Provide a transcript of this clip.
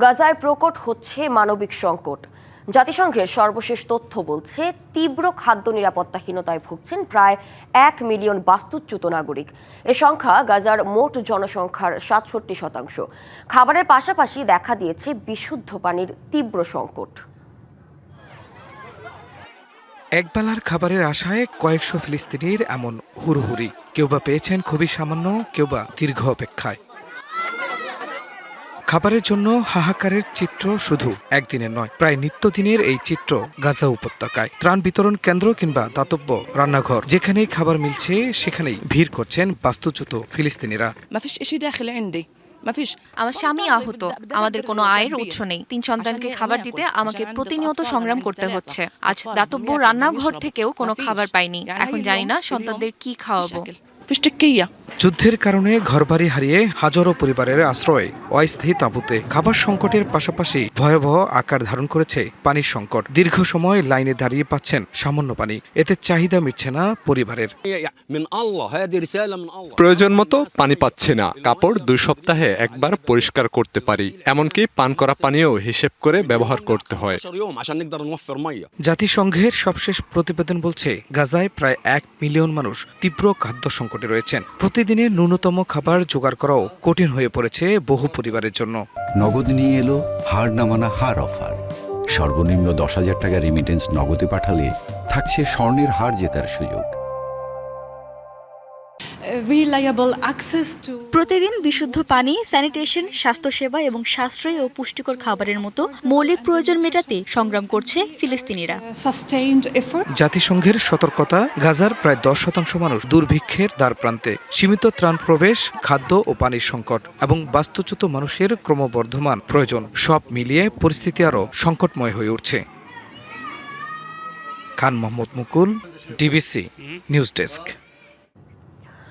গাজায় প্রকট হচ্ছে মানবিক সংকট। জাতিসংঘের সর্বশেষ তথ্য বলছে তীব্র খাদ্য নিরাপত্তাহীনতায় ভুগছেন প্রায় 1 মিলিয়ন বাস্তুচ্যুত নাগরিক। এ সংখ্যা গাজার মোট জনসংখ্যার 67%। খাবারের পাশাপাশি দেখা দিয়েছে বিশুদ্ধ পানির তীব্র সংকট। একবেলার খাবারের আশায় কয়েকশো ফিলিস্তিনির এমন হুড়হুড়ি। কেউ বা পেয়েছেন খুবই সামান্য, কেউ বা দীর্ঘ অপেক্ষায়। খাবারের জন্য হাহাকারের চিত্র শুধু একদিনের নয়, প্রায় নিত্যদিনের এই চিত্র গাজা উপত্যকায়। ত্রাণ বিতরণ কেন্দ্র কিংবা দাতব্য রান্নাঘর, যেখানেই খাবার মিলছে সেখানেই ভিড় করছেন বাস্তুচ্যুত ফিলিস্তিনিরা। আমার স্বামী আহত, আমাদের কোনো আয়ের উৎস নেই। 3 সন্তানকে খাবার দিতে আমাকে প্রতিনিয়ত সংগ্রাম করতে হচ্ছে। আজ দাতব্য রান্নাঘর থেকেও কোনো খাবার পাইনি। এখন জানি না সন্তানদের কি খাওয়াবো। যুদ্ধের কারণে ঘরবাড়ি হারিয়ে হাজারো পরিবারের আশ্রয় অস্থায়ী তাঁবুতে। খাবার সংকটের পাশাপাশি ভয়াবহ আকার ধারণ করেছে পানির সংকট। দীর্ঘ সময় লাইনে দাঁড়িয়ে পাচ্ছেন সামান্য পানি, এতে চাহিদা মিটছে না পরিবারের। প্রয়োজন মতো পানি পাচ্ছে না। কাপড় 2 সপ্তাহে একবার পরিষ্কার করতে পারি, এমনকি পান করা পানিও হিসেব করে ব্যবহার করতে হয়। জাতিসংঘের সবশেষ প্রতিবেদন বলছে গাজায় প্রায় 1 মিলিয়ন মানুষ তীব্র খাদ্য সংকটে রয়েছেন। প্রতিদিনের ন্যূনতম খাবার জোগাড় করাও কঠিন হয়ে পড়েছে বহু পরিবারের জন্য। নগদ নিয়ে এলো হার না মানা হার অফার। সর্বনিম্ন 10,000 টাকা রেমিটেন্স নগদে পাঠালে থাকছে স্বর্ণের হার জেতার সুযোগ। প্রতিদিন বিশুদ্ধ পানি, স্যানিটেশন, স্বাস্থ্যসেবা এবং সাশ্রয়ী ও পুষ্টিকর খাবারের মতো মৌলিক প্রয়োজন মেটাতে সংগ্রাম করছে ফিলিস্তিনিরা। জাতিসংঘের সতর্কতা, গাজার প্রায় 10% মানুষ দুর্ভিক্ষের দ্বারপ্রান্তে। সীমিত ত্রাণ প্রবেশ, খাদ্য ও পানির সংকট এবং বাস্তুচ্যুত মানুষের ক্রমবর্ধমান প্রয়োজন, সব মিলিয়ে পরিস্থিতি আরও সংকটময় হয়ে উঠছে। খান মোহাম্মদ মুকুল, ডিবিসি নিউজ ডেস্ক।